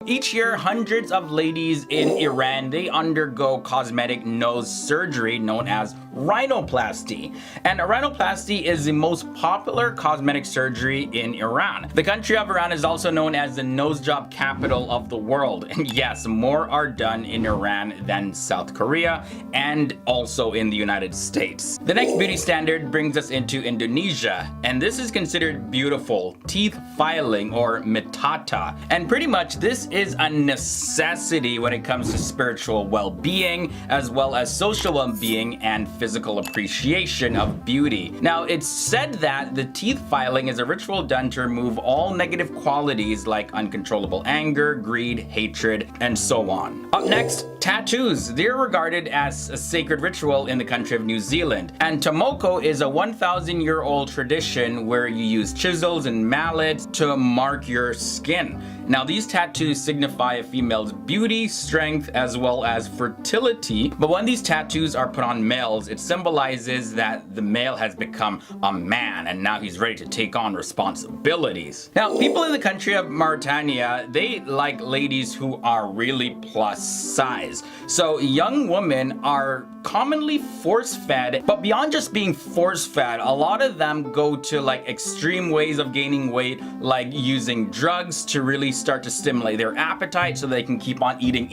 Each year, hundreds of ladies in Iran, they undergo cosmetic nose surgery known as rhinoplasty. And rhinoplasty is the most popular cosmetic surgery in Iran. The country of Iran is also known as the nose job capital of the world. And yes, more are done in Iran than South Korea and also in the United States. The next beauty standard brings us into Indonesia, and this is considered beautiful teeth filing, or mitata. And pretty much this is a necessity when it comes to spiritual well-being as well as social well-being and physical appreciation of beauty. Now, it's said that the teeth filing is a ritual done to remove all negative qualities like uncontrollable anger, greed, hatred, and so on. Up next, tattoos. They're regarded as a sacred ritual in the country of New Zealand. And tomoko is a 1,000-year-old tradition where you use chisels and mallets to mark your skin. Now, these tattoos signify a female's beauty, strength, as well as fertility. But when these tattoos are put on males, it symbolizes that the male has become a man and now he's ready to take on responsibilities. Now, people in the country of Mauritania, they like ladies who are really plus size. So young women are commonly force-fed, but beyond just being force-fed, a lot of them go to like extreme ways of gaining weight, like using drugs to really start to stimulate their appetite so they can keep on eating.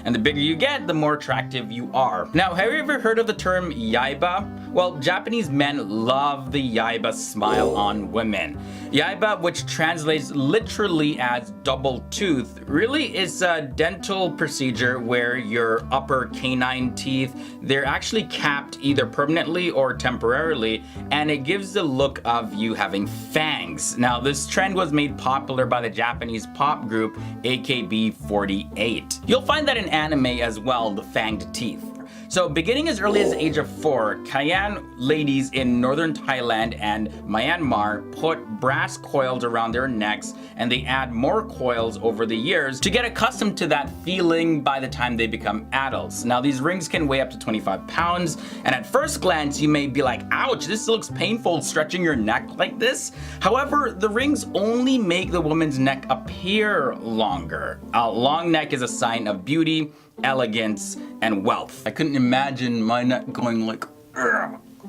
And the bigger you get, the more attractive you are. Now, have you ever heard of the term yaiba? Well, Japanese men love the yaiba smile on women. Yaiba, which translates literally as double tooth, really is a dental procedure where your upper canine teeth, they're actually capped either permanently or temporarily, and it gives the look of you having fangs. Now, this trend was made popular by the Japanese pop group AKB48. You'll find that in anime as well, the fanged teeth. So beginning as early as the age of 4, Kayan ladies in northern Thailand and Myanmar put brass coils around their necks, and they add more coils over the years to get accustomed to that feeling by the time they become adults. Now, these rings can weigh up to 25 pounds, and at first glance you may be like, ouch, this looks painful stretching your neck like this. However, the rings only make the woman's neck appear longer. A long neck is a sign of beauty, elegance, and wealth. I couldn't imagine my neck going like,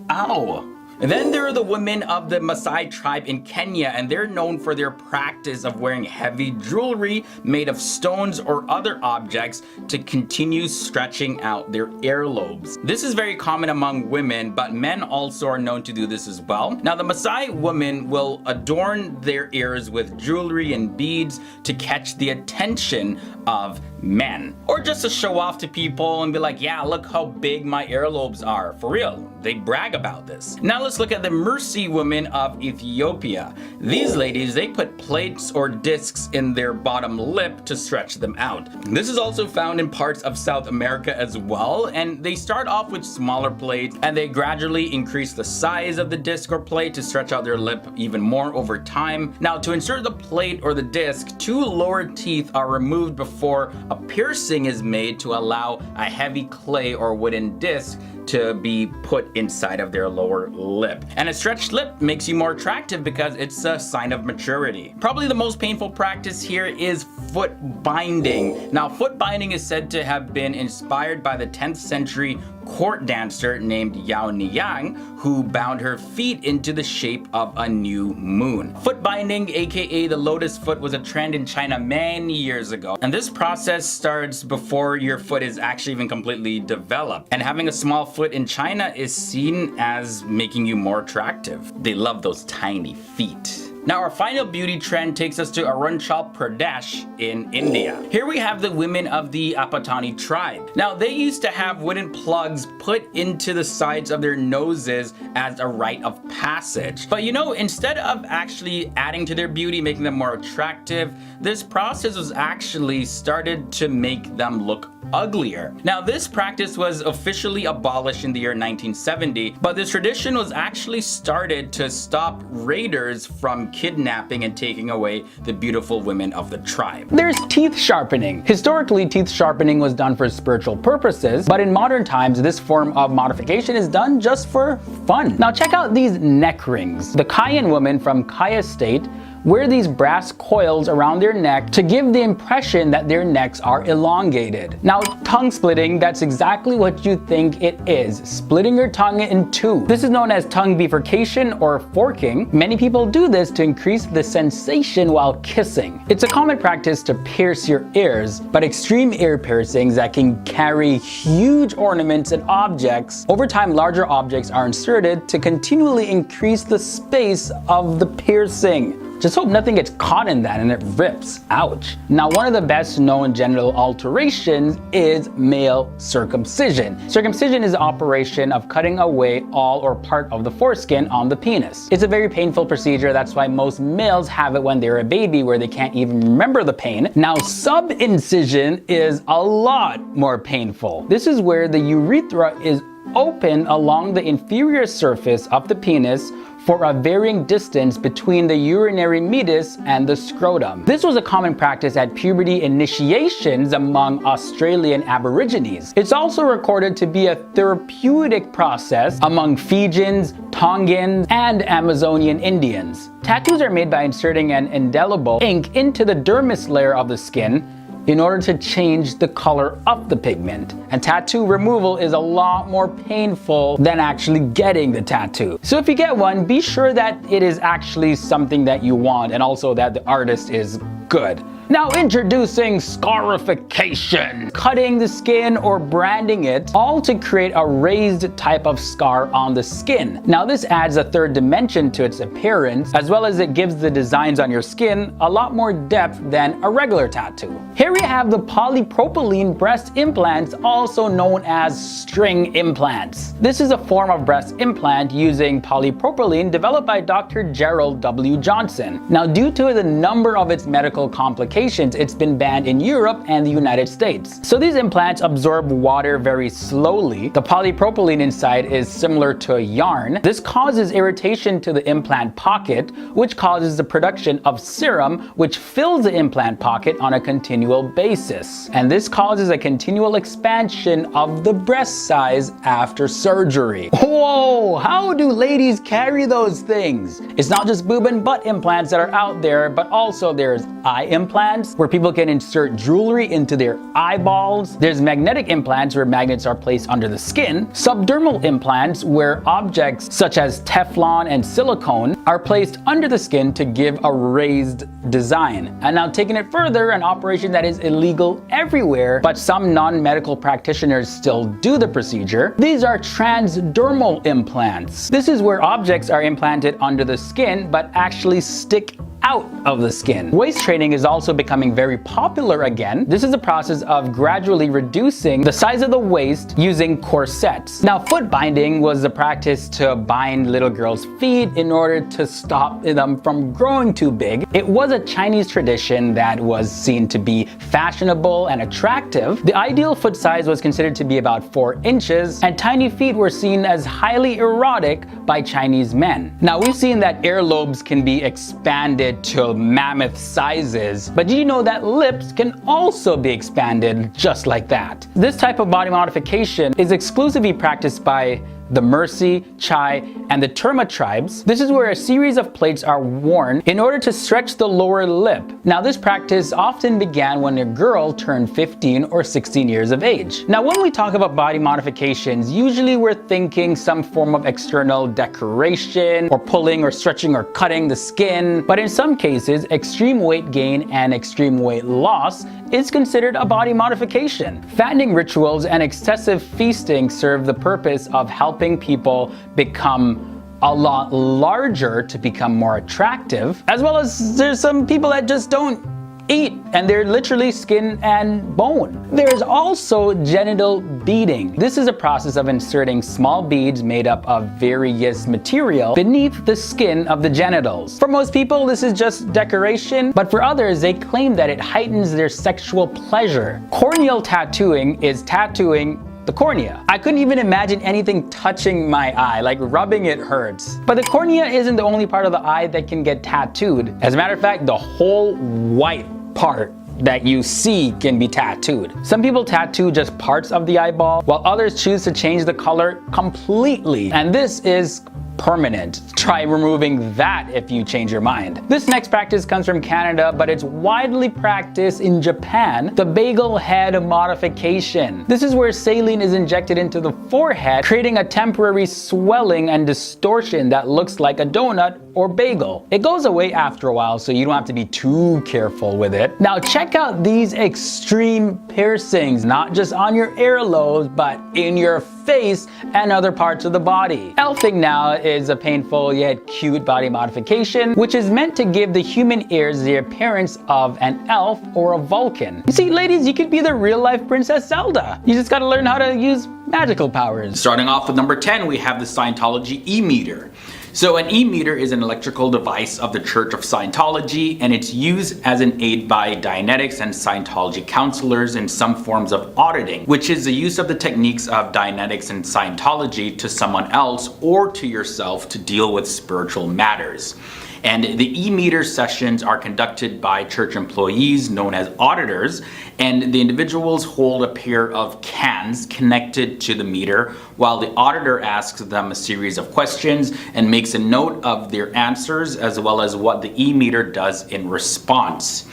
ow. And then there are the women of the Maasai tribe in Kenya, and they're known for their practice of wearing heavy jewelry made of stones or other objects to continue stretching out their earlobes. This is very common among women, but men also are known to do this as well. Now, the Maasai women will adorn their ears with jewelry and beads to catch the attention of men, or just to show off to people and be like, yeah, look how big my earlobes are. For real, they brag about this. Now let's look at the Mursi women of Ethiopia. These ladies, they put plates or discs in their bottom lip to stretch them out. This is also found in parts of South America as well, and they start off with smaller plates and they gradually increase the size of the disc or plate to stretch out their lip even more over time. Now, to insert the plate or the disc, 2 lower teeth are removed before a piercing is made to allow a heavy clay or wooden disc to be put inside of their lower lip. And a stretched lip makes you more attractive because it's a sign of maturity. Probably the most painful practice here is foot binding. Now, foot binding is said to have been inspired by the 10th century court dancer named Yao Niyang, who bound her feet into the shape of a new moon. Foot binding, aka the lotus foot, was a trend in China many years ago. And this process starts before your foot is actually even completely developed. And having a small foot in China is seen as making you more attractive. They love those tiny feet. Now, our final beauty trend takes us to Arunachal Pradesh in India. Here we have the women of the Apatani tribe. Now, they used to have wooden plugs put into the sides of their noses as a rite of passage. But you know, instead of actually adding to their beauty, making them more attractive, this process was actually started to make them look uglier. Now, this practice was officially abolished in the year 1970, but this tradition was actually started to stop raiders from kidnapping and taking away the beautiful women of the tribe. There's teeth sharpening. Historically, teeth sharpening was done for spiritual purposes, but in modern times, this form of modification is done just for fun. Now check out these neck rings. The Kayan woman from Kaya state wear these brass coils around their neck to give the impression that their necks are elongated. Now, tongue splitting, that's exactly what you think it is, splitting your tongue in two. This is known as tongue bifurcation or forking. Many people do this to increase the sensation while kissing. It's a common practice to pierce your ears, but extreme ear piercings that can carry huge ornaments and objects, over time larger objects are inserted to continually increase the space of the piercing. Just hope nothing gets caught in that and it rips. Ouch. Now, one of the best known genital alterations is male circumcision. Circumcision is the operation of cutting away all or part of the foreskin on the penis. It's a very painful procedure. That's why most males have it when they're a baby, where they can't even remember the pain. Now, subincision is a lot more painful. This is where the urethra is open along the inferior surface of the penis for a varying distance between the urinary meatus and the scrotum. This was a common practice at puberty initiations among Australian Aborigines. It's also recorded to be a therapeutic process among Fijians, Tongans, and Amazonian Indians. Tattoos are made by inserting an indelible ink into the dermis layer of the skin in order to change the color of the pigment. And tattoo removal is a lot more painful than actually getting the tattoo. So if you get one, be sure that it is actually something that you want and also that the artist is good. Now, introducing scarification, cutting the skin or branding it, all to create a raised type of scar on the skin. Now, this adds a third dimension to its appearance, as well as it gives the designs on your skin a lot more depth than a regular tattoo. Here we have the polypropylene breast implants, also known as string implants. This is a form of breast implant using polypropylene developed by Dr. Gerald W. Johnson. Now, due to the number of its medical complications, it's been banned in Europe and the United States. So these implants absorb water very slowly. The polypropylene inside is similar to a yarn. This causes irritation to the implant pocket, which causes the production of serum, which fills the implant pocket on a continual basis. And this causes a continual expansion of the breast size after surgery. Whoa, how do ladies carry those things? It's not just boob and butt implants that are out there, but also there's eye implants, where people can insert jewelry into their eyeballs. There's magnetic implants, where magnets are placed under the skin. Subdermal implants, where objects such as Teflon and silicone are placed under the skin to give a raised design. And now, taking it further, an operation that is illegal everywhere, but some non-medical practitioners still do the procedure. These are transdermal implants. This is where objects are implanted under the skin, but actually stick out of the skin. Waist training is also becoming very popular again. This is a process of gradually reducing the size of the waist using corsets. Now, foot binding was the practice to bind little girls' feet in order to stop them from growing too big. It was a Chinese tradition that was seen to be fashionable and attractive. The ideal foot size was considered to be about 4 inches, and tiny feet were seen as highly erotic by Chinese men. Now, we've seen that earlobes can be expanded to mammoth sizes, but did you know that lips can also be expanded just like that? This type of body modification is exclusively practiced by the Mercy, Chai, and the Terma tribes. This is where a series of plates are worn in order to stretch the lower lip. Now, this practice often began when a girl turned 15 or 16 years of age. Now, when we talk about body modifications, usually we're thinking some form of external decoration, or pulling or stretching or cutting the skin. But in some cases, extreme weight gain and extreme weight loss is considered a body modification. Fattening rituals and excessive feasting serve the purpose of helping people become a lot larger to become more attractive, as well as there's some people that just don't eat and they're literally skin and bone. There's also genital beading. This is a process of inserting small beads made up of various material beneath the skin of the genitals. For most people, this is just decoration, but for others, they claim that it heightens their sexual pleasure. Corneal tattooing is tattooing the cornea. I couldn't even imagine anything touching my eye, like rubbing it hurts. But the cornea isn't the only part of the eye that can get tattooed. As a matter of fact, the whole white part that you see can be tattooed. Some people tattoo just parts of the eyeball, while others choose to change the color completely. And this is permanent. Try removing that if you change your mind. This next practice comes from Canada, but it's widely practiced in Japan, the bagel head modification. This is where saline is injected into the forehead, creating a temporary swelling and distortion that looks like a donut or bagel. It goes away after a while, so you don't have to be too careful with it. Now check out these extreme piercings, not just on your earlobes, but in your face and other parts of the body. Elfing now is a painful yet cute body modification, which is meant to give the human ears the appearance of an elf or a Vulcan. You see, ladies, you could be the real-life Princess Zelda. You just gotta learn how to use magical powers. Starting off with number 10, we have the Scientology e-meter. So an e-meter is an electrical device of the Church of Scientology, and it's used as an aid by Dianetics and Scientology counselors in some forms of auditing, which is the use of the techniques of Dianetics and Scientology to someone else or to yourself to deal with spiritual matters. And the e-meter sessions are conducted by church employees known as auditors, and the individuals hold a pair of cans connected to the meter while the auditor asks them a series of questions and makes a note of their answers as well as what the e-meter does in response.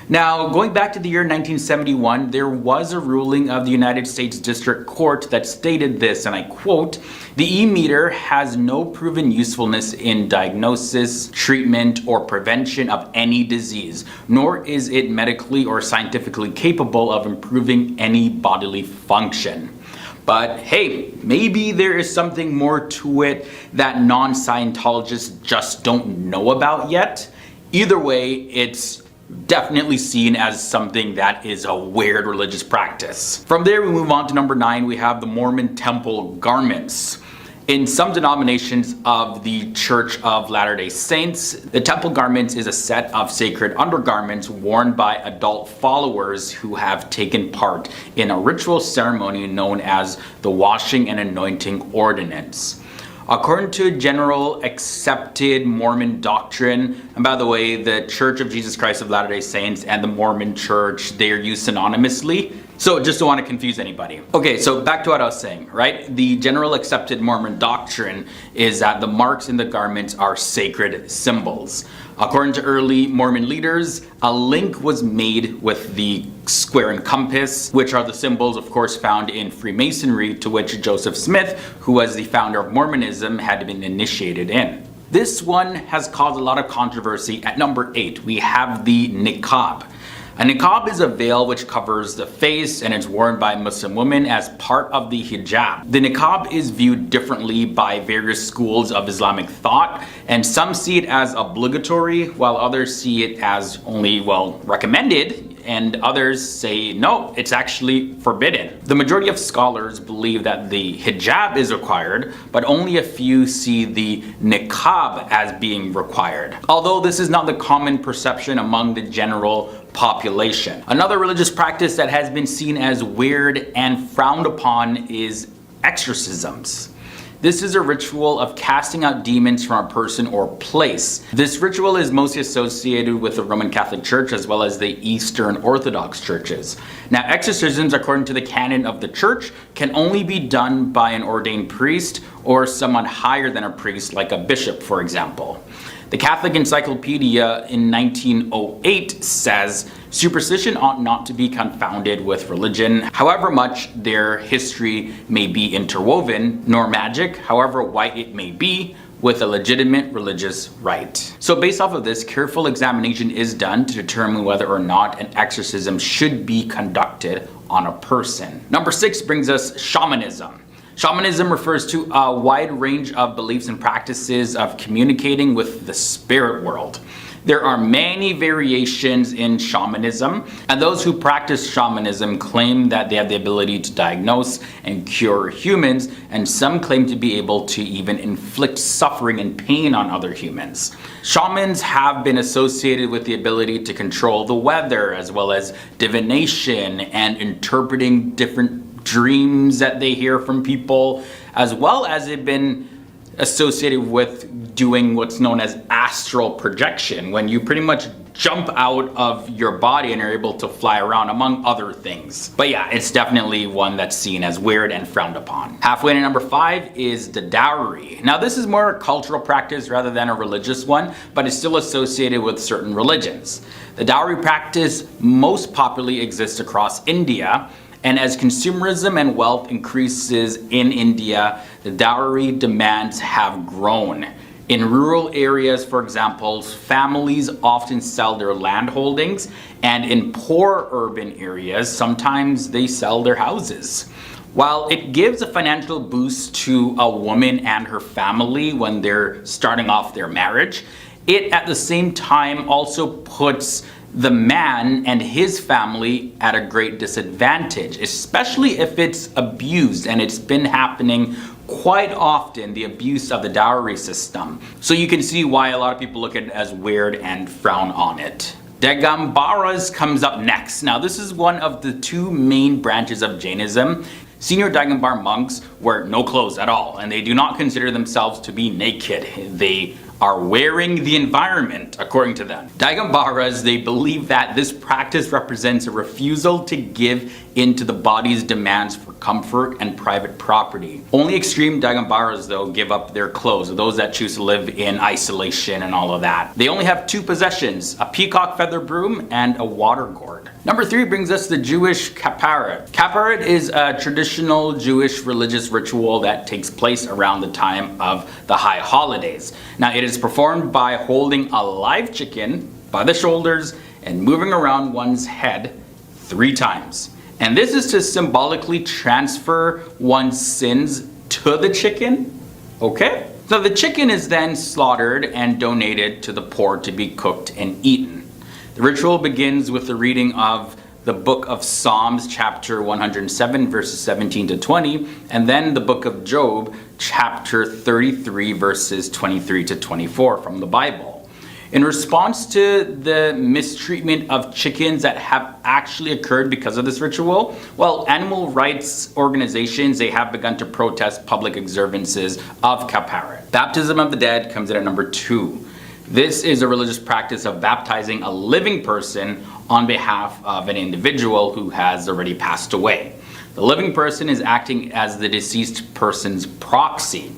Now, going back to the year 1971, there was a ruling of the United States District Court that stated this, and I quote, "The e-meter has no proven usefulness in diagnosis, treatment, or prevention of any disease, nor is it medically or scientifically capable of improving any bodily function." But hey, maybe there is something more to it that non-Scientologists just don't know about yet. Either way, it's definitely seen as something that is a weird religious practice. From there, we move on to number 9. We have the Mormon temple garments. In some denominations of the Church of Latter-day Saints, the temple garments is a set of sacred undergarments worn by adult followers who have taken part in a ritual ceremony known as the washing and anointing ordinance. According to general accepted Mormon doctrine, and by the way, the Church of Jesus Christ of Latter-day Saints and the Mormon Church, they are used synonymously. So just don't want to confuse anybody. Okay, so back to what I was saying, right? The general accepted Mormon doctrine is that the marks in the garments are sacred symbols. According to early Mormon leaders, a link was made with the square and compass, which are the symbols, of course, found in Freemasonry, to which Joseph Smith, who was the founder of Mormonism, had been initiated in. This one has caused a lot of controversy. At number 8, we have the niqab. A niqab is a veil which covers the face and it's worn by Muslim women as part of the hijab. The niqab is viewed differently by various schools of Islamic thought, and some see it as obligatory while others see it as only, well, recommended, and others say no, it's actually forbidden. The majority of scholars believe that the hijab is required, but only a few see the niqab as being required, although this is not the common perception among the general population. Another religious practice that has been seen as weird and frowned upon is exorcisms. This is a ritual of casting out demons from a person or place. This ritual is mostly associated with the Roman Catholic Church as well as the Eastern Orthodox churches. Now, exorcisms, according to the canon of the church, can only be done by an ordained priest or someone higher than a priest, like a bishop, for example. The Catholic Encyclopedia in 1908 says, "Superstition ought not to be confounded with religion, however much their history may be interwoven, nor magic, however white it may be, with a legitimate religious rite." So based off of this, careful examination is done to determine whether or not an exorcism should be conducted on a person. Number 6 brings us shamanism. Shamanism refers to a wide range of beliefs and practices of communicating with the spirit world. There are many variations in shamanism, and those who practice shamanism claim that they have the ability to diagnose and cure humans, and some claim to be able to even inflict suffering and pain on other humans. Shamans have been associated with the ability to control the weather, as well as divination and interpreting different dreams that they hear from people, as well as they've been associated with doing what's known as astral projection, when you pretty much jump out of your body and are able to fly around, among other things. But yeah, it's definitely one that's seen as weird and frowned upon. Halfway to number 5 is the dowry. Now this is more a cultural practice rather than a religious one, but it's still associated with certain religions. The dowry practice most popularly exists across India, and as consumerism and wealth increases in India, the dowry demands have grown. In rural areas, for example, families often sell their land holdings, and in poor urban areas, sometimes they sell their houses. While it gives a financial boost to a woman and her family when they're starting off their marriage, it at the same time also puts the man and his family at a great disadvantage, especially if it's abused, and it's been happening quite often, the abuse of the dowry system. So you can see why a lot of people look at it as weird and frown on it. Digambaras comes up next. Now this is one of the 2 main branches of Jainism. Senior Digambar monks wear no clothes at all, and they do not consider themselves to be naked. They are wearing the environment, according to them. Digambaras, they believe that this practice represents a refusal to give in to the body's demands for comfort and private property. Only extreme Digambaras, though, give up their clothes, those that choose to live in isolation and all of that. They only have 2 possessions, a peacock feather broom and a water gourd. Number 3 brings us the Jewish Kaparet. Kaparet is a traditional Jewish religious ritual that takes place around the time of the high holidays. Now it is performed by holding a live chicken by the shoulders and moving around one's head 3 times. And this is to symbolically transfer one's sins to the chicken. Okay? So the chicken is then slaughtered and donated to the poor to be cooked and eaten. The ritual begins with the reading of the book of Psalms chapter 107 verses 17 to 20, and then the book of Job chapter 33 verses 23 to 24 from the Bible. In response to the mistreatment of chickens that have actually occurred because of this ritual, well, animal rights organizations, they have begun to protest public observances of Kaparet. Baptism of the dead comes in at number 2. This is a religious practice of baptizing a living person on behalf of an individual who has already passed away. The living person is acting as the deceased person's proxy.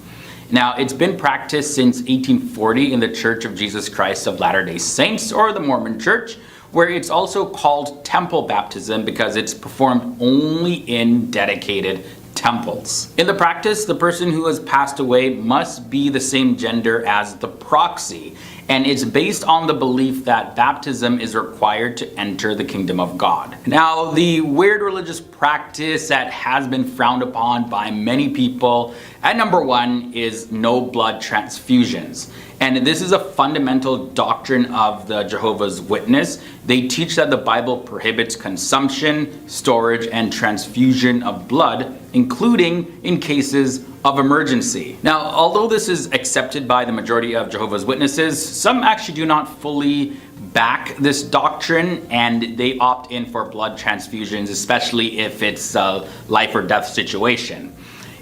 Now, it's been practiced since 1840 in the Church of Jesus Christ of Latter-day Saints, or the Mormon Church, where it's also called temple baptism because it's performed only in dedicated temples. In the practice, the person who has passed away must be the same gender as the proxy, and it's based on the belief that baptism is required to enter the kingdom of God. Now, the weird religious practice that has been frowned upon by many people, at number 1 is no blood transfusions. And this is a fundamental doctrine of the Jehovah's Witness. They teach that the Bible prohibits consumption, storage, and transfusion of blood, including in cases of emergency. Now, although this is accepted by the majority of Jehovah's Witnesses, some actually do not fully back this doctrine, and they opt in for blood transfusions, especially if it's a life or death situation.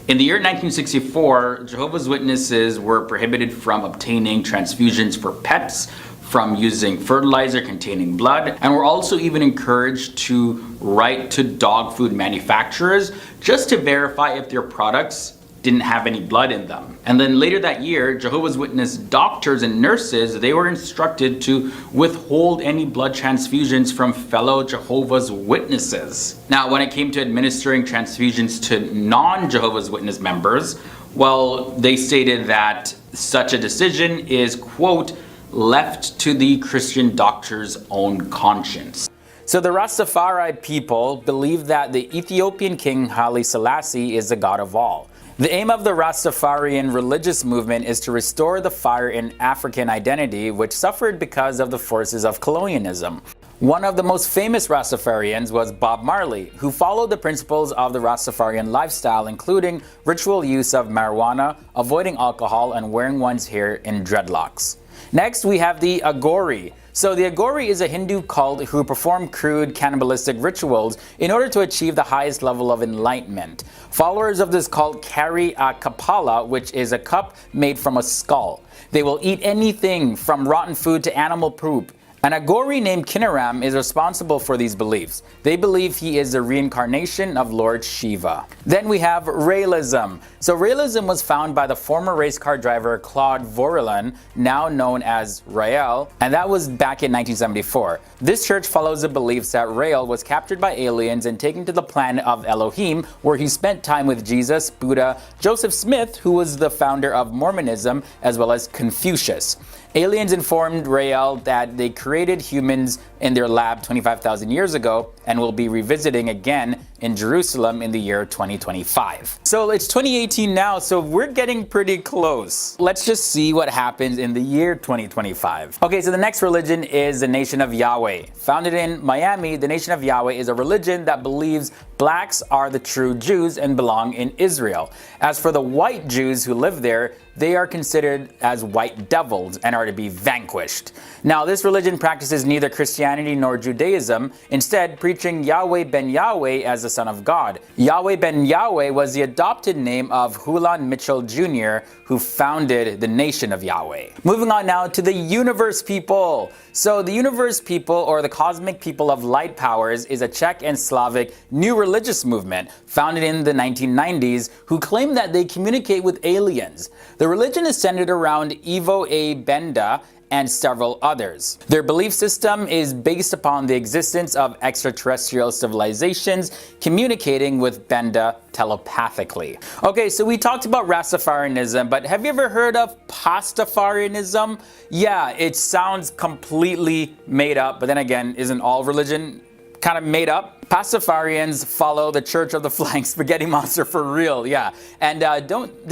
In the year 1964, Jehovah's Witnesses were prohibited from obtaining transfusions for pets, from using fertilizer containing blood, and were also even encouraged to write to dog food manufacturers just to verify if their products didn't have any blood in them. And then later that year, Jehovah's Witness doctors and nurses, they were instructed to withhold any blood transfusions from fellow Jehovah's Witnesses. Now, when it came to administering transfusions to non-Jehovah's Witness members, well, they stated that such a decision is, quote, left to the Christian doctor's own conscience. So the Rastafari people believe that the Ethiopian king Haile Selassie is the god of all. The aim of the Rastafarian religious movement is to restore the fire in African identity, which suffered because of the forces of colonialism. One of the most famous Rastafarians was Bob Marley, who followed the principles of the Rastafarian lifestyle, including ritual use of marijuana, avoiding alcohol, and wearing one's hair in dreadlocks. Next, we have the Agori. So the Agori is a Hindu cult who perform crude cannibalistic rituals in order to achieve the highest level of enlightenment. Followers of this cult carry a kapala, which is a cup made from a skull. They will eat anything from rotten food to animal poop. An Agori named Kinaram is responsible for these beliefs. They believe he is the reincarnation of Lord Shiva. Then we have Realism. So Realism was founded by the former race car driver Claude Vorilhon, now known as Rael, and that was back in 1974. This church follows the beliefs that Rael was captured by aliens and taken to the planet of Elohim, where he spent time with Jesus, Buddha, Joseph Smith, who was the founder of Mormonism, as well as Confucius. Aliens informed Rael that they created humans in their lab 25,000 years ago and will be revisiting again in Jerusalem in the year 2025. So it's 2018 now, so we're getting pretty close. Let's just see what happens in the year 2025. Okay, so the next religion is the Nation of Yahweh. Founded in Miami, the Nation of Yahweh is a religion that believes blacks are the true Jews and belong in Israel. As for the white Jews who live there, they are considered as white devils and are to be vanquished. Now, this religion practices neither Christianity nor Judaism, instead preaching Yahweh ben Yahweh as the Son of God. Yahweh ben Yahweh was the adopted name of Hulan Mitchell Jr., who founded the Nation of Yahweh. Moving on now to the Universe People. So the Universe People, or the Cosmic People of Light Powers, is a Czech and Slavic new religious movement founded in the 1990s who claim that they communicate with aliens. The religion is centered around Ivo A. Benda and several others. Their belief system is based upon the existence of extraterrestrial civilizations communicating with Benda telepathically. Okay, so we talked about Rastafarianism, but have you ever heard of Pastafarianism? Yeah, it sounds completely made up, but then again, isn't all religion kind of made up? Pastafarians follow the Church of the Flying Spaghetti Monster for real, yeah. And they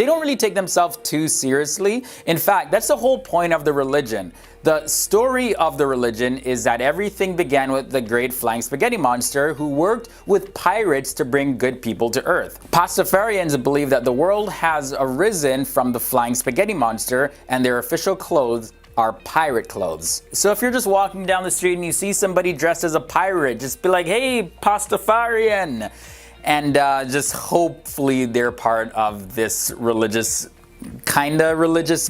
don't really take themselves too seriously. In fact, that's the whole point of the religion. The story of the religion is that everything began with the great Flying Spaghetti Monster who worked with pirates to bring good people to Earth. Pastafarians believe that the world has arisen from the Flying Spaghetti Monster, and their official clothes are pirate clothes. So if you're just walking down the street and you see somebody dressed as a pirate, just be like, hey, Pastafarian! And just hopefully they're part of this religious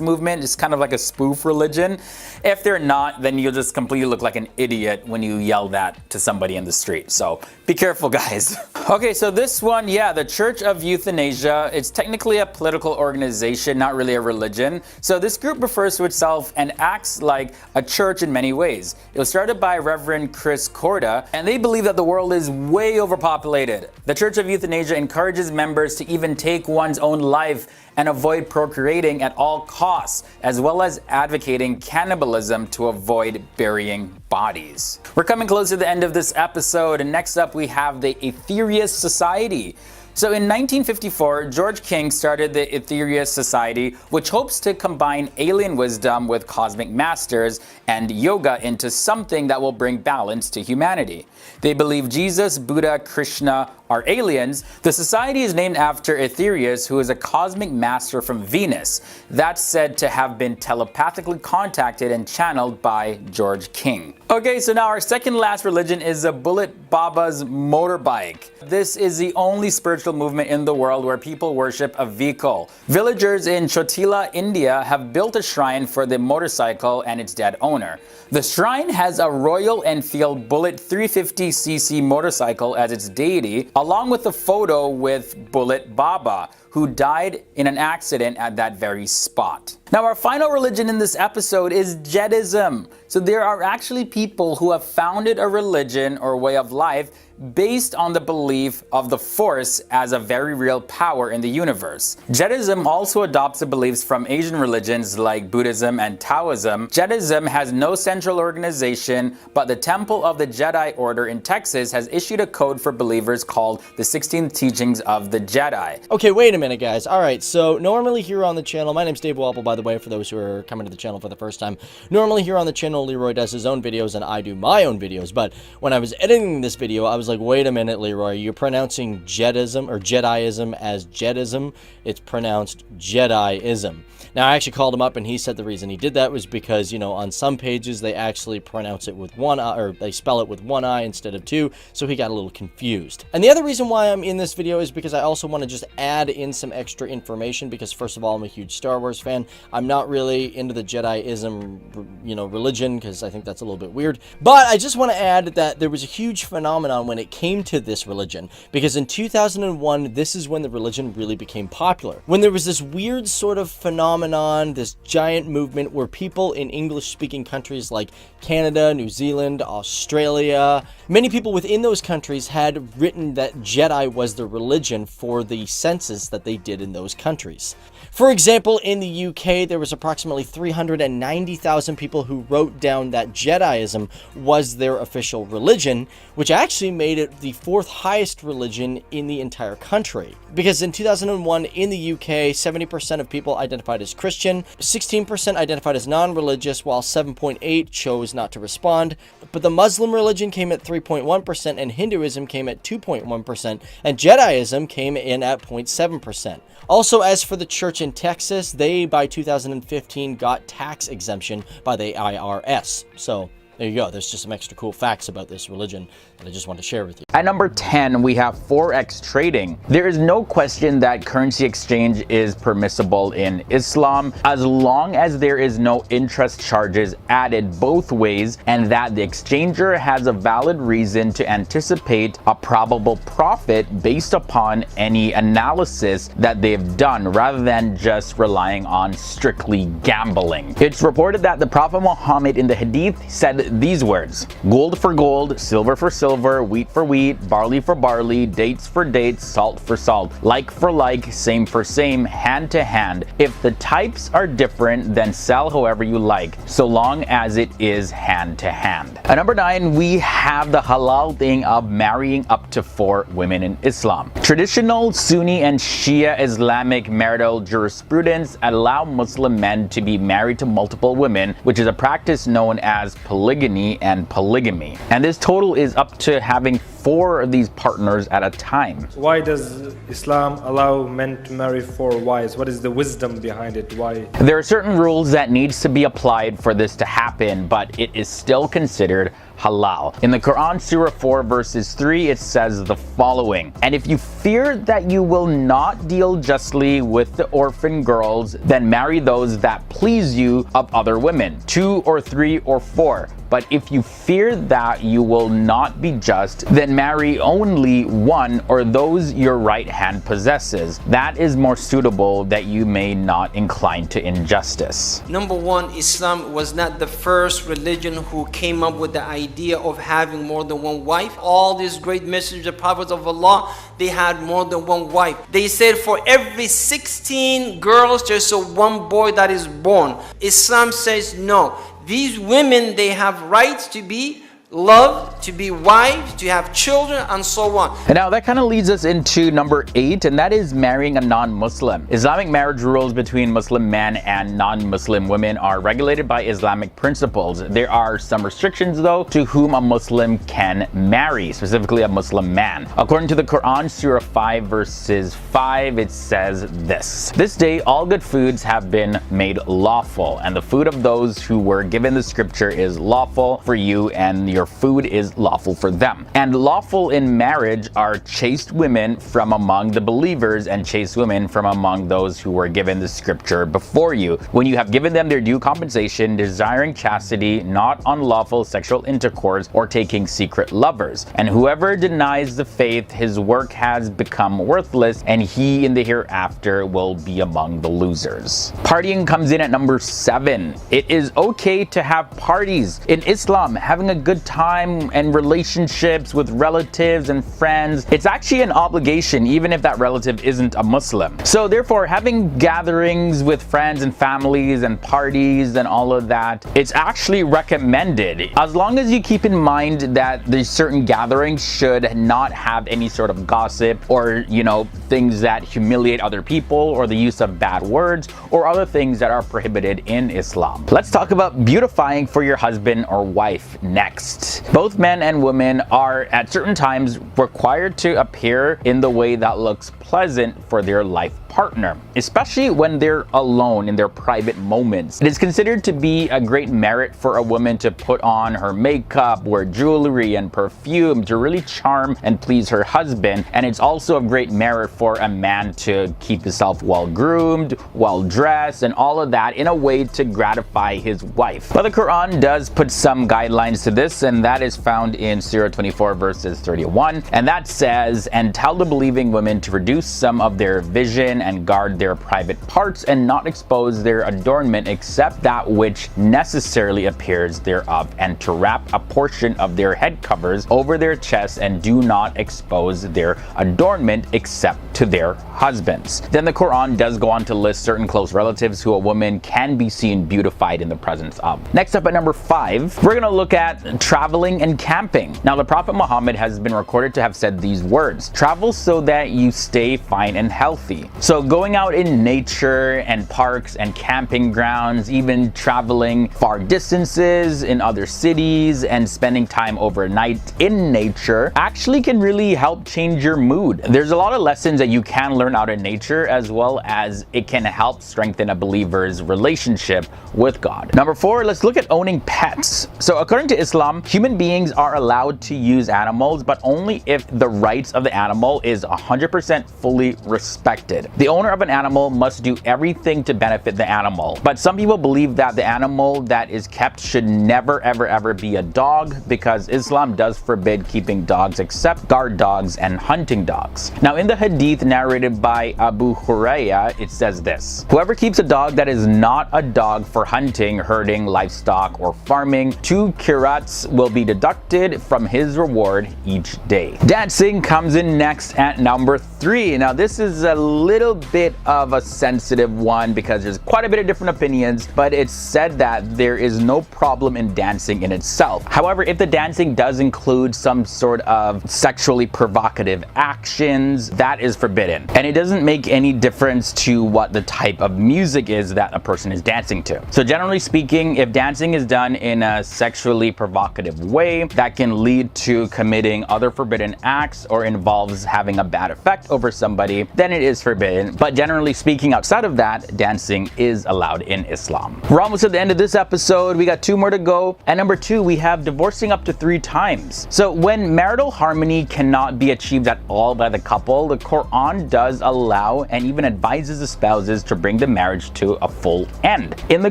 movement. It's kind of like a spoof religion. If they're not, then you'll just completely look like an idiot when you yell that to somebody in the street. So be careful, guys. Okay, so this one, yeah, the Church of Euthanasia. It's technically a political organization, not really a religion. So this group refers to itself and acts like a church in many ways. It was started by Reverend Chris Corda, and they believe that the world is way overpopulated. The Church of Euthanasia encourages members to even take one's own life and avoid procreating at all costs, as well as advocating cannibalism to avoid burying bodies. We're coming close to the end of this episode, and next up we have the Aetherius Society. So in 1954, George King started the Aetherius Society, which hopes to combine alien wisdom with cosmic masters and yoga into something that will bring balance to humanity. They believe Jesus, Buddha, Krishna are aliens. The society is named after Aetherius, who is a cosmic master from Venus. That's said to have been telepathically contacted and channeled by George King. Okay, so now our second last religion is the Bullet Baba's motorbike. This is the only spiritual movement in the world where people worship a vehicle. Villagers in Chotila, India have built a shrine for the motorcycle and its dead owner. The shrine has a Royal Enfield Bullet 350cc motorcycle as its deity, along with a photo with Bullet Baba, who died in an accident at that very spot. Now, our final religion in this episode is Jedism. So there are actually people who have founded a religion or way of life based on the belief of the Force as a very real power in the universe. Jedism also adopts the beliefs from Asian religions like Buddhism and Taoism. Jedism has no central organization, but the Temple of the Jedi Order in Texas has issued a code for believers called the 16 Teachings of the Jedi. Okay, wait a minute, guys. All right, so normally here on the channel, my name's Dave Walpole, by the way, for those who are coming to the channel for the first time. Normally here on the channel, Leroy does his own videos and I do my own videos, but when I was editing this video, I was like, wait a minute, Leroy, you're pronouncing Jedism Jediism or Jediism as Jedism. It's pronounced Jediism. Now, I actually called him up, and he said the reason he did that was because, you know, on some pages they actually pronounce it with one I, or they spell it with one I instead of two, so he got a little confused. And the other reason why I'm in this video is because I also want to just add in some extra information, because first of all, I'm a huge Star Wars fan. I'm not really into the Jediism, you know, religion, because I think that's a little bit weird. But I just want to add that there was a huge phenomenon when it came to this religion, because in 2001, this is when the religion really became popular. When there was this weird sort of phenomenon, this giant movement where people in English-speaking countries like Canada, New Zealand, Australia, many people within those countries had written that Jedi was the religion for the census that they did in those countries. For example, in the UK, there was approximately 390,000 people who wrote down that Jediism was their official religion, which actually made it the 4th highest religion in the entire country. Because in 2001, in the UK, 70% of people identified as Christian, 16% identified as non-religious, while 7.8% chose not to respond. But the Muslim religion came at 3.1%, and Hinduism came at 2.1%, and Jediism came in at 0.7%. Also, as for the church in Texas, they, by 2015, got tax exemption by the IRS. So, there you go. There's just some extra cool facts about this religion that I just want to share with you. At number 10, we have Forex trading. There is no question that currency exchange is permissible in Islam as long as there is no interest charges added both ways and that the exchanger has a valid reason to anticipate a probable profit based upon any analysis that they've done rather than just relying on strictly gambling. It's reported that the Prophet Muhammad in the Hadith said these words: gold for gold, silver for silver, wheat for wheat, barley for barley, dates for dates, salt for salt, like for like, same for same, hand to hand. If the types are different, then sell however you like, so long as it is hand to hand. At number 9, we have the halal thing of marrying up to 4 women in Islam. Traditional Sunni and Shia Islamic marital jurisprudence allow Muslim men to be married to multiple women, which is a practice known as polygamy and polygamy. And this total is up to having 4 of these partners at a time. Why does Islam allow men to marry 4 wives? What is the wisdom behind it? Why? There are certain rules that needs to be applied for this to happen, but it is still considered halal. In the Quran, Surah 4, verses 3, it says the following: and if you fear that you will not deal justly with the orphan girls, then marry those that please you of other women, 2 or 3 or 4. But if you fear that you will not be just, then marry only one or those your right hand possesses. That is more suitable, that you may not incline to injustice. Number 1, Islam was not the first religion who came up with the idea of having more than one wife. All these great messengers, the prophets of Allah, they had more than one wife. They said for every 16 girls, there's one boy that is born. Islam says no. These women, they have rights to be loved, to be wives, to have children, and so on. And now that kind of leads us into number 8, and that is marrying a non-Muslim. Islamic marriage rules between Muslim men and non-Muslim women are regulated by Islamic principles. There are some restrictions, though, to whom a Muslim can marry, specifically a Muslim man. According to the Quran, Surah 5, verses 5, it says this: this day all good foods have been made lawful, and the food of those who were given the scripture is lawful for you, and your food is lawful for them. And lawful in marriage are chaste women from among the believers and chaste women from among those who were given the scripture before you, when you have given them their due compensation, desiring chastity, not unlawful sexual intercourse, or taking secret lovers. And whoever denies the faith, his work has become worthless, and he in the hereafter will be among the losers. Partying comes in at number 7. It is okay to have parties. In Islam, having a good time and relationships with relatives and friends, it's actually an obligation even if that relative isn't a Muslim. So therefore, having gatherings with friends and families and parties and all of that, it's actually recommended, as long as you keep in mind that these certain gatherings should not have any sort of gossip or, you know, things that humiliate other people, or the use of bad words, or other things that are prohibited in Islam. Let's talk about beautifying for your husband or wife next. chaste. Both men and women are at certain times required to appear in the way that looks pleasant for their life partner, especially when they're alone in their private moments. It is considered to be a great merit for a woman to put on her makeup, wear jewelry and perfume to really charm and please her husband, and it's also a great merit for a man to keep himself well groomed, well dressed, and all of that in a way to gratify his wife. But the Quran does put some guidelines to this, and that is found in Surah 24 verses 31, and that says, "And tell the believing women to reduce some of their vision and guard their private parts and not expose their adornment except that which necessarily appears thereof, and to wrap a portion of their head covers over their chests, and do not expose their adornment except to their husbands." Then the Quran does go on to list certain close relatives who a woman can be seen beautified in the presence of. Next up at number 5, we're going to look at traveling and camping. Now the Prophet Muhammad has been recorded to have said these words: "Travel so that you stay fine and healthy." So going out in nature and parks and camping grounds, even traveling far distances in other cities and spending time overnight in nature actually can really help change your mood. There's a lot of lessons that you can learn out in nature, as well as it can help strengthen a believer's relationship with God. Number 4, let's look at owning pets. So according to Islam, human beings are allowed to use animals, but only if the rights of the animal is 100% fully respected. The owner of an animal must do everything to benefit the animal. But some people believe that the animal that is kept should never ever be a dog, because Islam does forbid keeping dogs except guard dogs and hunting dogs. Now in the hadith narrated by Abu Hurairah, it says this: "Whoever keeps a dog that is not a dog for hunting, herding, livestock, or farming, 2 qirats will be deducted from his reward each day." Dancing comes in next at number 3. Now this is a little bit of a sensitive one because there's quite a bit of different opinions, but it's said that there is no problem in dancing in itself. However, if the dancing does include some sort of sexually provocative actions, that is forbidden. And it doesn't make any difference to what the type of music is that a person is dancing to. So generally speaking, if dancing is done in a sexually provocative way that can lead to committing other forbidden acts or involves having a bad effect over somebody, then it is forbidden. But generally speaking, outside of that, dancing is allowed in Islam. We're almost at the end of this episode. We got 2 more to go. At number 2, we have divorcing up to 3 times. So when marital harmony cannot be achieved at all by the couple, the Quran does allow and even advises the spouses to bring the marriage to a full end. In the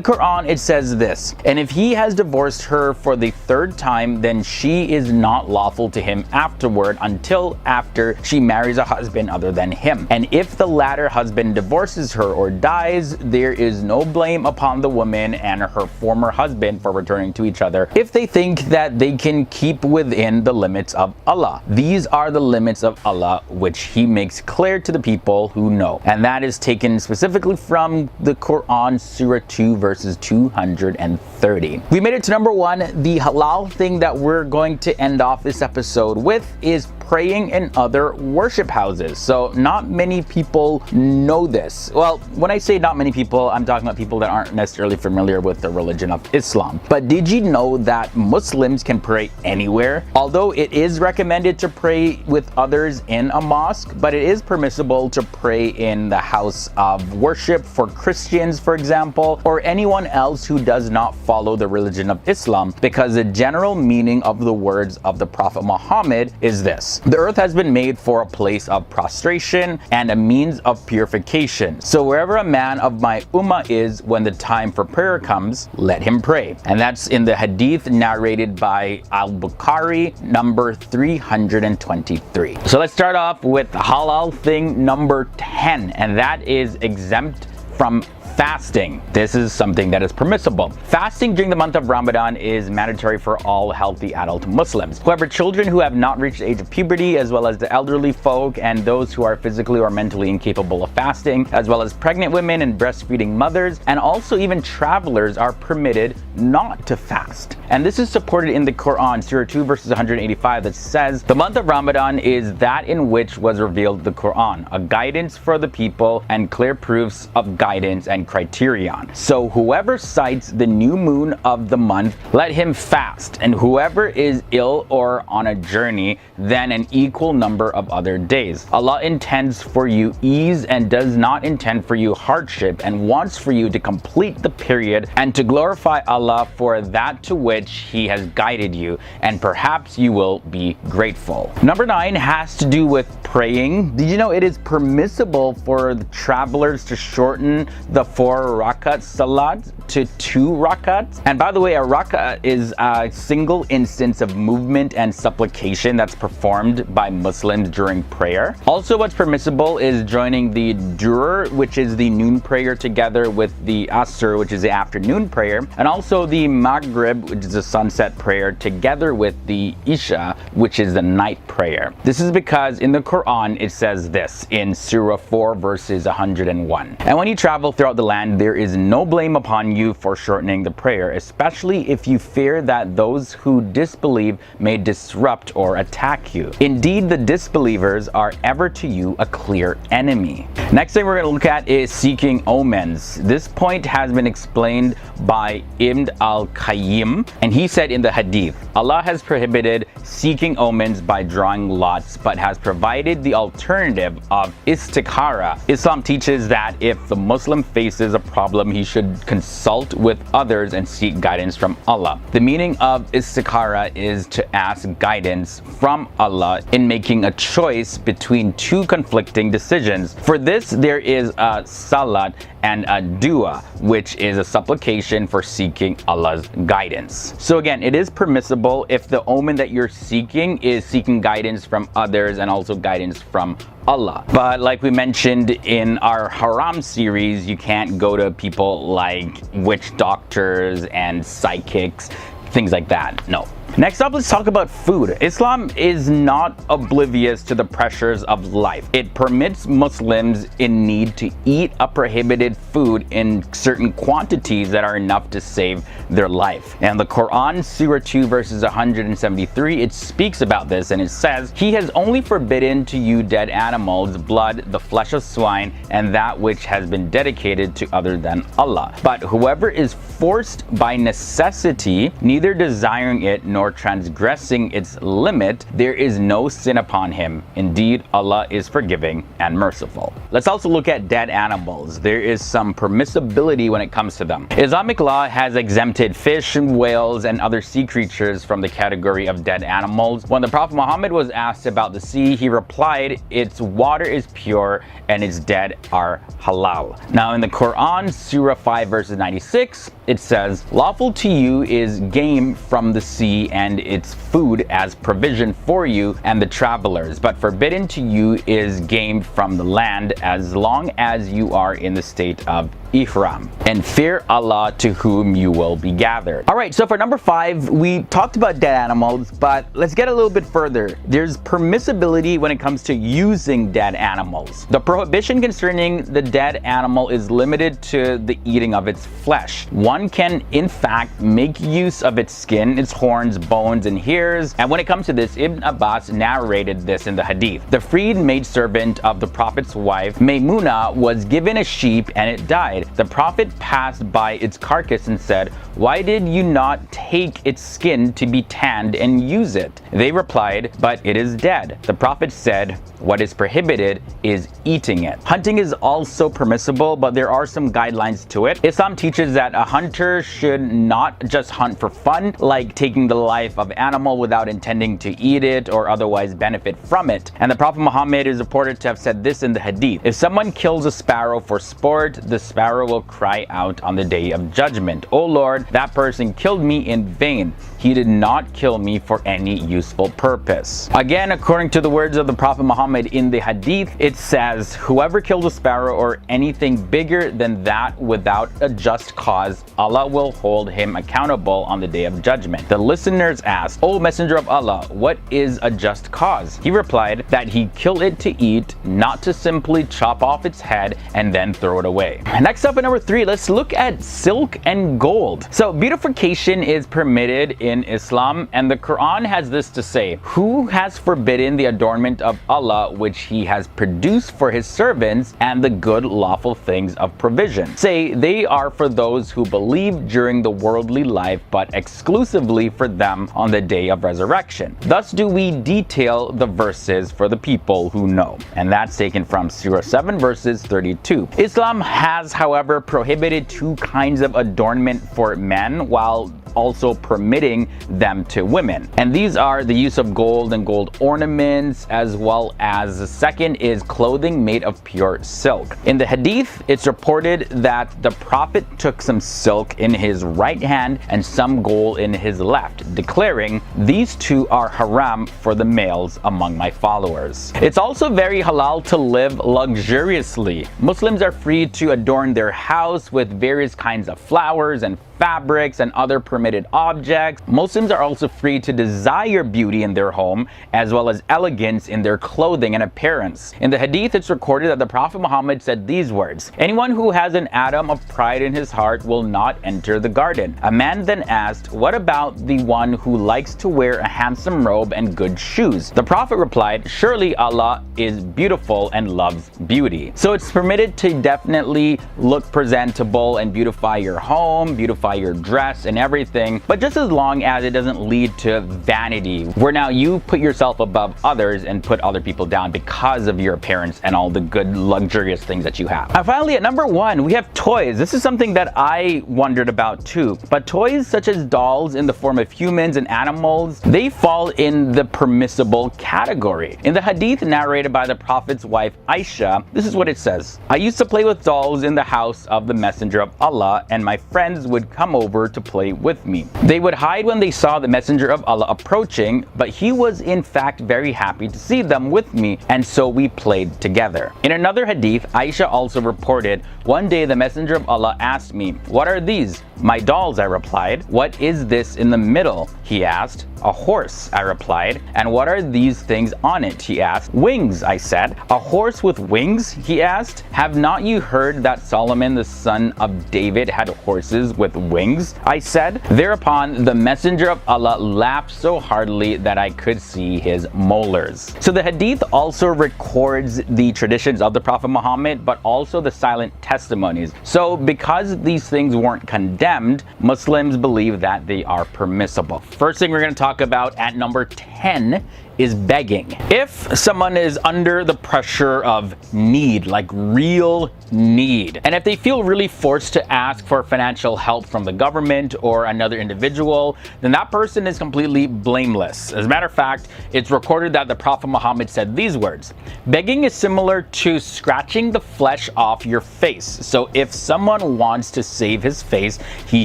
Quran, it says this: "And if he has divorced her for the 3rd time, then she is not lawful to him afterward until after she marries a husband other than him. And if the latter husband divorces her or dies, there is no blame upon the woman and her former husband for returning to each other if they think that they can keep within the limits of Allah. These are the limits of Allah which he makes clear to the people who know." And that is taken specifically from the Quran, Surah 2 verses 230. We made it to number 1. The halal thing that we're going to end off this episode with is praying in other worship houses. So not many people know this. Well, when I say not many people, I'm talking about people that aren't necessarily familiar with the religion of Islam. But did you know that Muslims can pray anywhere? Although it is recommended to pray with others in a mosque, but it is permissible to pray in the house of worship for Christians, for example, or anyone else who does not follow the religion of Islam, because the general meaning of the words of the Prophet Muhammad is this: "The earth has been made for a place of prostration and a means of purification. So wherever a man of my ummah is, when the time for prayer comes, let him pray." And that's in the hadith narrated by Al-Bukhari, number 323. So let's start off with halal thing number 10, and that is exempt from fasting. This is something that is permissible. Fasting during the month of Ramadan is mandatory for all healthy adult Muslims. However, children who have not reached the age of puberty, as well as the elderly folk and those who are physically or mentally incapable of fasting, as well as pregnant women and breastfeeding mothers, and also even travelers, are permitted not to fast. And this is supported in the Quran, Surah 2 verses 185, that says, "The month of Ramadan is that in which was revealed the Quran, a guidance for the people and clear proofs of guidance and criterion. So whoever sights the new moon of the month, let him fast, and whoever is ill or on a journey, then an equal number of other days. Allah intends for you ease and does not intend for you hardship, and wants for you to complete the period and to glorify Allah for that to which He has guided you, and perhaps you will be grateful. Number 9 has to do with praying. Did you know it is permissible for the travelers to shorten the 4 rakat salat to 2 rakats? And by the way, a rakat is a single instance of movement and supplication that's performed by Muslims during prayer. Also, what's permissible is joining the Duhur, which is the noon prayer, together with the Asr, which is the afternoon prayer, and also the Maghrib, which is the sunset prayer, together with the Isha, which is the night prayer. This is because in the Quran it says this in Surah 4 verses 101. And when you travel throughout the land, there is no blame upon you for shortening the prayer, especially if you fear that those who disbelieve may disrupt or attack you. Indeed, the disbelievers are ever to you a clear enemy. Next thing we're going to look at is seeking omens. This point has been explained by Ibn al-Qayyim, and he said in the hadith, Allah has prohibited seeking omens by drawing lots, but has provided the alternative of istikhara. Islam teaches that if the Muslim faces a problem, he should consult with others and seek guidance from Allah. The meaning of istikhara is to ask guidance from Allah in making a choice between 2 conflicting decisions. For this, there is a salat and a dua, which is a supplication for seeking Allah's guidance. So again, it is permissible if the omen that you're seeking is seeking guidance from others and also guidance from Allah. But like we mentioned in our haram series, you can't go to people like witch doctors and psychics, things like that. No. Next up, let's talk about food. Islam is not oblivious to the pressures of life. It permits Muslims in need to eat a prohibited food in certain quantities that are enough to save their life. And the Quran, Surah 2 verses 173, it speaks about this, and it says, He has only forbidden to you dead animals, blood, the flesh of swine, and that which has been dedicated to other than Allah. But whoever is forced by necessity, neither desiring it nor transgressing its limit, there is no sin upon him. Indeed, Allah is forgiving and merciful. Let's also look at dead animals. There is some permissibility when it comes to them. Islamic law has exempted fish and whales and other sea creatures from the category of dead animals. When the Prophet Muhammad was asked about the sea, he replied, its water is pure and its dead are halal. Now in the Quran, Surah 5 verses 96, it says, lawful to you is game from the sea and its food as provision for you and the travelers, but forbidden to you is game from the land as long as you are in the state of Ihram, and fear Allah to whom you will be gathered. Alright, so for number 5, we talked about dead animals, but let's get a little bit further. There's permissibility when it comes to using dead animals. The prohibition concerning the dead animal is limited to the eating of its flesh. One can, in fact, make use of its skin, its horns, bones, and hairs, and when it comes to this, Ibn Abbas narrated this in the hadith. The freed maidservant of the Prophet's wife, Maymuna, was given a sheep and it died. The Prophet passed by its carcass and said, why did you not take its skin to be tanned and use it? They replied, but it is dead. The Prophet said, what is prohibited is eating it. Hunting is also permissible, but there are some guidelines to it. Islam teaches that a hunter should not just hunt for fun, like taking the life of animal without intending to eat it or otherwise benefit from it. And the Prophet Muhammad is reported to have said this in the hadith, if someone kills a sparrow for sport, the sparrow will cry out on the day of judgment, O Lord, that person killed me in vain. He did not kill me for any useful purpose. Again, according to the words of the Prophet Muhammad in the hadith, it says, whoever kills a sparrow or anything bigger than that without a just cause, Allah will hold him accountable on the day of judgment. The listener prisoners asked, "O Messenger of Allah, what is a just cause?" He replied that he killed it to eat, not to simply chop off its head and then throw it away. Next up at number 3, let's look at silk and gold. So beautification is permitted in Islam, and the Quran has this to say, "Who has forbidden the adornment of Allah which he has produced for his servants and the good lawful things of provision? Say, they are for those who believe during the worldly life, but exclusively for them on the day of resurrection. Thus do we detail the verses for the people who know." And that's taken from Surah 7 verses 32. Islam has, however, prohibited 2 kinds of adornment for men while also permitting them to women. And these are the use of gold and gold ornaments, as well as the second is clothing made of pure silk. In the hadith, it's reported that the Prophet took some silk in his right hand and some gold in his left, declaring, "These 2 are haram for the males among my followers." It's also very halal to live luxuriously. Muslims are free to adorn their house with various kinds of flowers and fabrics and other permitted objects. Muslims are also free to desire beauty in their home as well as elegance in their clothing and appearance. In the hadith, it's recorded that the Prophet Muhammad said these words, "Anyone who has an atom of pride in his heart will not enter the garden." A man then asked, "What about the one who likes to wear a handsome robe and good shoes?" The Prophet replied, "Surely Allah is beautiful and loves beauty." So it's permitted to definitely look presentable and beautify your home, beautify your dress and everything, but just as long as it doesn't lead to vanity, where now you put yourself above others and put other people down because of your appearance and all the good luxurious things that you have. And finally, at number 1, we have toys. This is something that I wondered about too, but toys such as dolls in the form of humans and animals, they fall in the permissible category. In the hadith narrated by the Prophet's wife Aisha, this is what it says, "I used to play with dolls in the house of the Messenger of Allah, and my friends would come over to play with me. They would hide when they saw the Messenger of Allah approaching, but he was in fact very happy to see them with me, and so we played together." In another hadith, Aisha also reported, "One day the Messenger of Allah asked me, 'What are these?' 'My dolls,' I replied. 'What is this in the middle?' he asked. 'A horse,' I replied. 'And what are these things on it?' he asked. 'Wings,' I said. 'A horse with wings?' he asked. 'Have not you heard that Solomon the son of David had horses with wings?' I said. Thereupon the Messenger of Allah laughed so heartily that I could see his molars." So the hadith also records the traditions of the Prophet Muhammad, but also the silent testimonies. So because these things weren't condemned, Muslims believe that they are permissible. First thing we're going to talk about at number 10 is begging. If someone is under the pressure of need, like real need, and if they feel really forced to ask for financial help from the government or another individual, then that person is completely blameless. As a matter of fact, it's recorded that the Prophet Muhammad said these words, "Begging is similar to scratching the flesh off your face. So if someone wants to save his face, he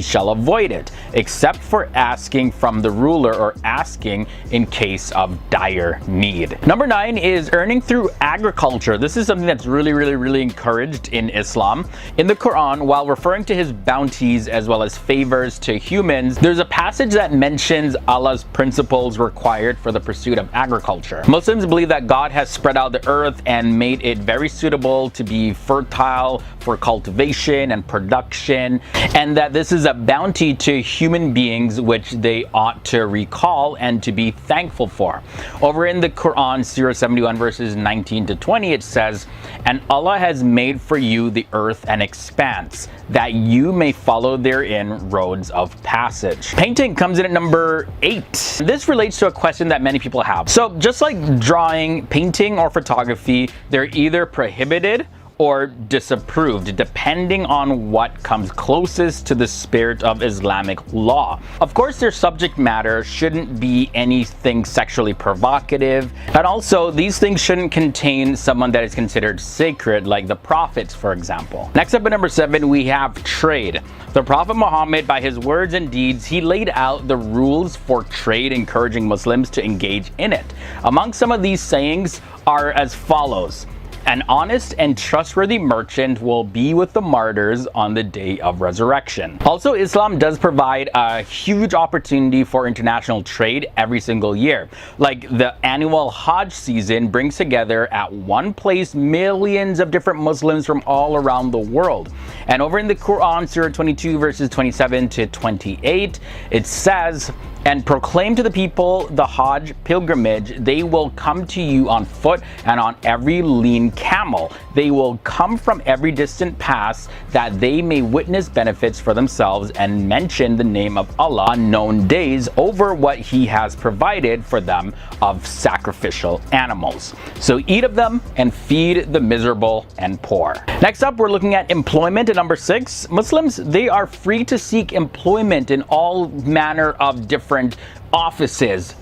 shall avoid it, except for asking from the ruler or asking in case of dire need." Number 9 is earning through agriculture. This is something that's really encouraged in Islam. In the Quran, while referring to his bounties as well as favors to humans, there's a passage that mentions Allah's principles required for the pursuit of agriculture. Muslims believe that God has spread out the earth and made it very suitable to be fertile for cultivation and production, and that this is a bounty to human beings which they ought to recall and to be thankful for. Over in the Quran, Surah 71 verses 19 to 20, it says, "And Allah has made for you the earth an expanse, that you may follow therein roads of passage." Painting comes in at number 8. This relates to a question that many people have. So just like drawing, painting, or photography, they're either prohibited or disapproved, depending on what comes closest to the spirit of Islamic law. Of course, their subject matter shouldn't be anything sexually provocative, and also these things shouldn't contain someone that is considered sacred, like the prophets, for example. Next up at number 7, we have trade. The Prophet Muhammad, by his words and deeds, he laid out the rules for trade, encouraging Muslims to engage in it. Among some of these sayings are as follows: An honest and trustworthy merchant will be with the martyrs on the day of resurrection. Also, Islam does provide a huge opportunity for international trade every single year. Like the annual Hajj season brings together at one place millions of different Muslims from all around the world. And over in the Quran, Surah 22 verses 27 to 28, it says, "And proclaim to the people the Hajj pilgrimage. They will come to you on foot and on every lean camel. They will come from every distant pass that they may witness benefits for themselves and mention the name of Allah on known days over what He has provided for them of sacrificial animals. So eat of them and feed the miserable and poor." Next up, we're looking at employment at number 6. Muslims, they are free to seek employment in all manner of different offices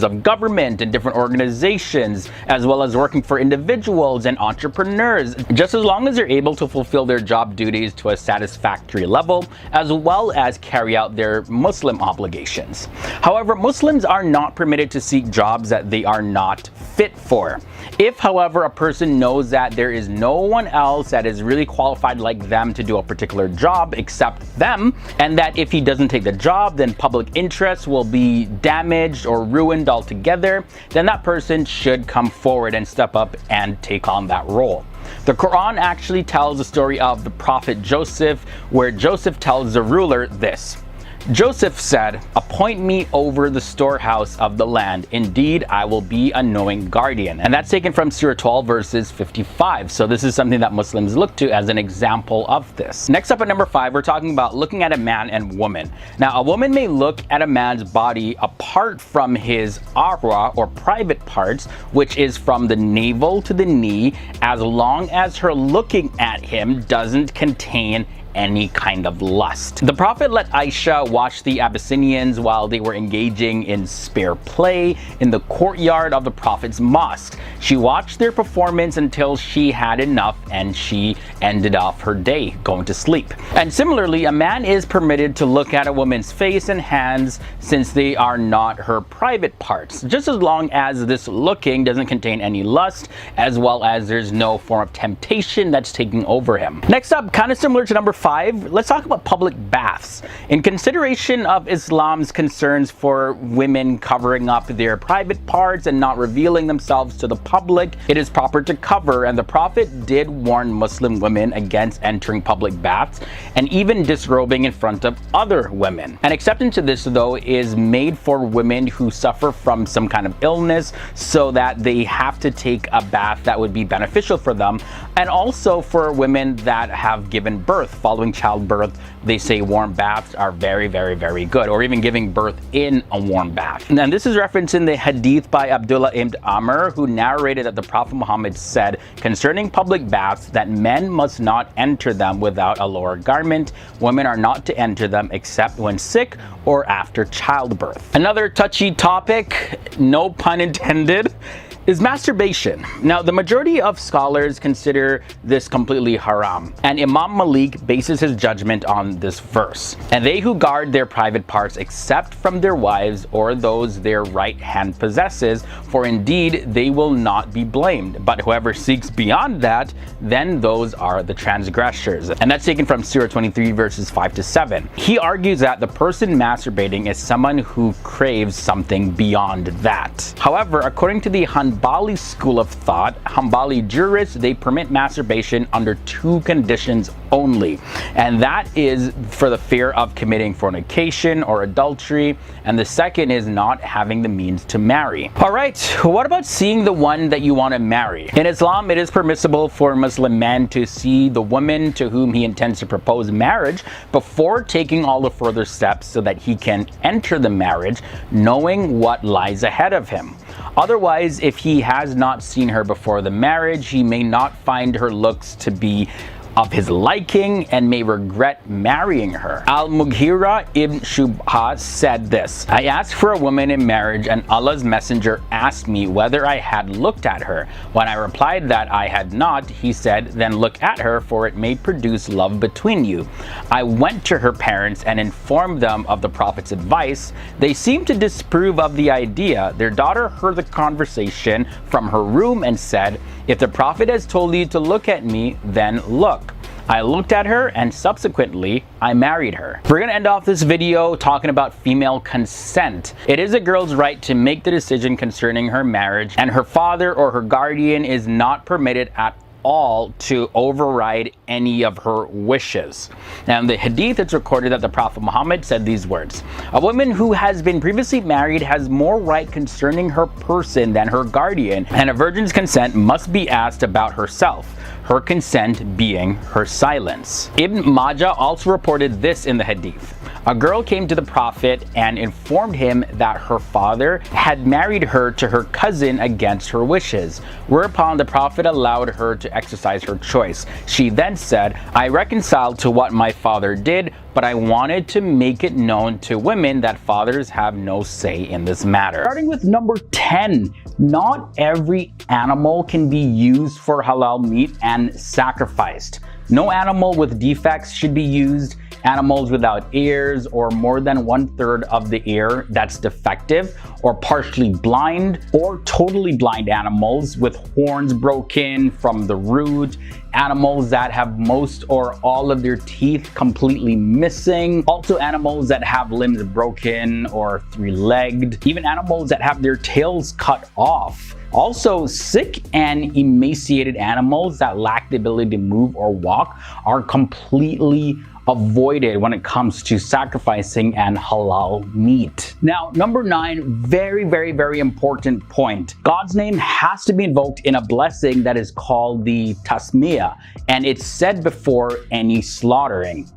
of government and different organizations, as well as working for individuals and entrepreneurs, just as long as they're able to fulfill their job duties to a satisfactory level, as well as carry out their Muslim obligations. However, Muslims are not permitted to seek jobs that they are not fit for. If, however, a person knows that there is no one else that is really qualified like them to do a particular job except them, and that if he doesn't take the job, then public interest will be damaged or ruined altogether, then that person should come forward and step up and take on that role. The Quran actually tells the story of the prophet Joseph, where Joseph tells the ruler this. Joseph said, "Appoint me over the storehouse of the land. Indeed, I will be a knowing guardian." And that's taken from Surah 12 verses 55. So this is something that Muslims look to as an example of this. Next up at number 5, we're talking about looking at a man and woman. Now, a woman may look at a man's body apart from his awra or private parts, which is from the navel to the knee, as long as her looking at him doesn't contain any kind of lust. The Prophet let Aisha watch the Abyssinians while they were engaging in spare play in the courtyard of the Prophet's mosque. She watched their performance until she had enough and she ended off her day going to sleep. And similarly, a man is permitted to look at a woman's face and hands since they are not her private parts, just as long as this looking doesn't contain any lust, as well as there's no form of temptation that's taking over him. Next up, kind of similar to number 5, let's talk about public baths. In consideration of Islam's concerns for women covering up their private parts and not revealing themselves to the public, it is proper to cover, and the Prophet did warn Muslim women against entering public baths and even disrobing in front of other women. An exception to this, though, is made for women who suffer from some kind of illness, so that they have to take a bath that would be beneficial for them, and also for women that have given birth. Following childbirth, they say warm baths are very, very, very good, or even giving birth in a warm bath. And this is referenced in the hadith by Abdullah ibn Amr, who narrated that the Prophet Muhammad said concerning public baths that men must not enter them without a lower garment. Women are not to enter them except when sick or after childbirth. Another touchy topic, no pun intended, is masturbation. Now, the majority of scholars consider this completely haram, and Imam Malik bases his judgment on this verse. "And they who guard their private parts except from their wives or those their right hand possesses, for indeed they will not be blamed. But whoever seeks beyond that, then those are the transgressors." And that's taken from Surah 23 verses 5 to 7. He argues that the person masturbating is someone who craves something beyond that. However, according to the Hanbali school of thought, Hanbali jurists, they permit masturbation under 2 conditions only, and that is for the fear of committing fornication or adultery, and the second is not having the means to marry. Alright, what about seeing the one that you want to marry? In Islam, it is permissible for a Muslim man to see the woman to whom he intends to propose marriage before taking all the further steps so that he can enter the marriage knowing what lies ahead of him. Otherwise, if he has not seen her before the marriage, he may not find her looks to be of his liking and may regret marrying her. Al-Mughira ibn Shubha said this, I asked for a woman in marriage and Allah's messenger asked me whether I had looked at her. When I replied that I had not, he said, then look at her, for it may produce love between you. I went to her parents and informed them of the Prophet's advice. They seemed to disapprove of the idea. Their daughter heard the conversation from her room and said, if the Prophet has told you to look at me, then look. I looked at her and subsequently I married her. We're gonna end off this video talking about female consent. It is a girl's right to make the decision concerning her marriage, and her father or her guardian is not permitted at all to override any of her wishes. Now in the hadith, it's recorded that the Prophet Muhammad said these words, a woman who has been previously married has more right concerning her person than her guardian, and a virgin's consent must be asked about herself, her consent being her silence. Ibn Majah also reported this in the hadith. A girl came to the Prophet and informed him that her father had married her to her cousin against her wishes, whereupon the Prophet allowed her to exercise her choice. She then said, I reconciled to what my father did, but I wanted to make it known to women that fathers have no say in this matter. Starting with number 10, not every animal can be used for halal meat and sacrificed. No animal with defects should be used. Animals without ears or more than 1/3 of the ear that's defective, or partially blind or totally blind animals with horns broken from the root, animals that have most or all of their teeth completely missing, also animals that have limbs broken or 3-legged, even animals that have their tails cut off. Also, sick and emaciated animals that lack the ability to move or walk are completely avoided when it comes to sacrificing and halal meat. Now, number 9, very important point. God's name has to be invoked in a blessing that is called the tasmiyah, and it's said before any slaughtering.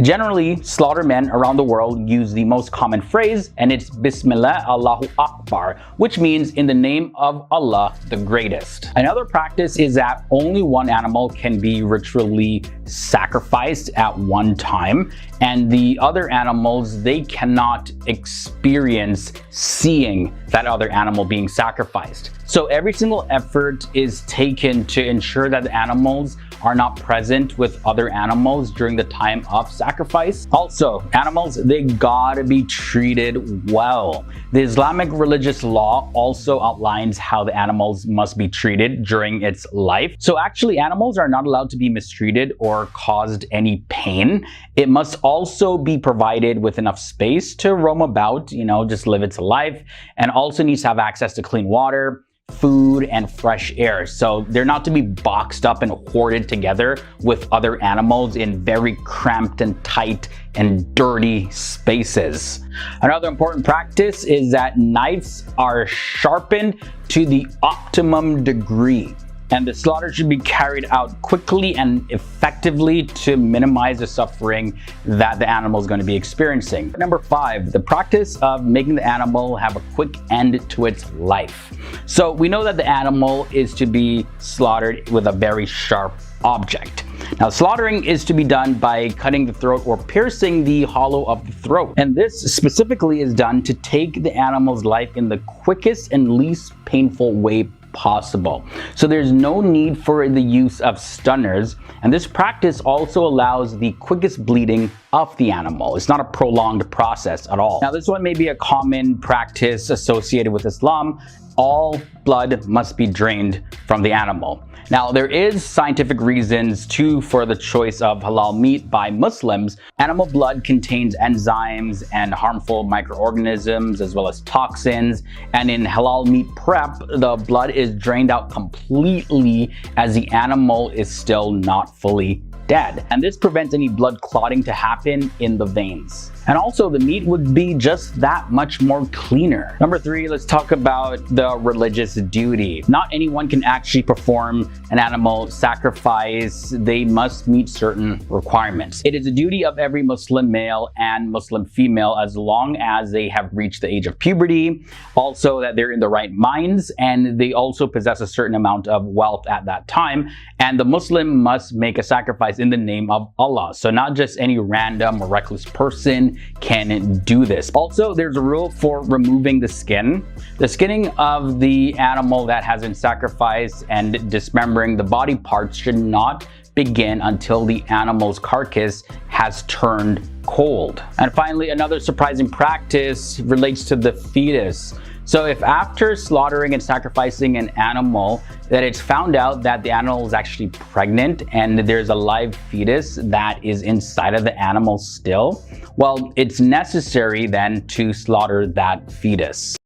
Generally, slaughtermen around the world use the most common phrase, and it's Bismillah Allahu Akbar, which means in the name of Allah the greatest. Another practice is that only one animal can be ritually sacrificed at one time, and the other animals, they cannot experience seeing that other animal being sacrificed. So every single effort is taken to ensure that the animals are not present with other animals during the time of sacrifice. Also, animals, they gotta be treated well. The Islamic religious law also outlines how the animals must be treated during its life. So actually, animals are not allowed to be mistreated or caused any pain. It must also be provided with enough space to roam about, just live its life, and also needs to have access to clean water, food, and fresh air. So they're not to be boxed up and hoarded together with other animals in very cramped and tight and dirty spaces. Another important practice is that knives are sharpened to the optimum degree, and the slaughter should be carried out quickly and effectively to minimize the suffering that the animal is going to be experiencing. Number 5, the practice of making the animal have a quick end to its life. So we know that the animal is to be slaughtered with a very sharp object. Now, slaughtering is to be done by cutting the throat or piercing the hollow of the throat. And this specifically is done to take the animal's life in the quickest and least painful way possible. So there's no need for the use of stunners, and this practice also allows the quickest bleeding of the animal. It's not a prolonged process at all. Now, this one may be a common practice associated with Islam. All blood must be drained from the animal. Now, there is scientific reasons too for the choice of halal meat by Muslims. Animal blood contains enzymes and harmful microorganisms as well as toxins, and in halal meat prep, the blood is drained out completely as the animal is still not fully dead, and this prevents any blood clotting to happen in the veins. And also the meat would be just that much more cleaner. Number 3, let's talk about the religious duty. Not anyone can actually perform an animal sacrifice. They must meet certain requirements. It is a duty of every Muslim male and Muslim female as long as they have reached the age of puberty, also that they're in the right minds, and they also possess a certain amount of wealth at that time. And the Muslim must make a sacrifice in the name of Allah. So not just any random or reckless person can do this. Also, there's a rule for removing the skin. The skinning of the animal that has been sacrificed and dismembering the body parts should not begin until the animal's carcass has turned cold. And finally, another surprising practice relates to the fetus. So if after slaughtering and sacrificing an animal that it's found out that the animal is actually pregnant and there's a live fetus that is inside of the animal still, well, it's necessary then to slaughter that fetus.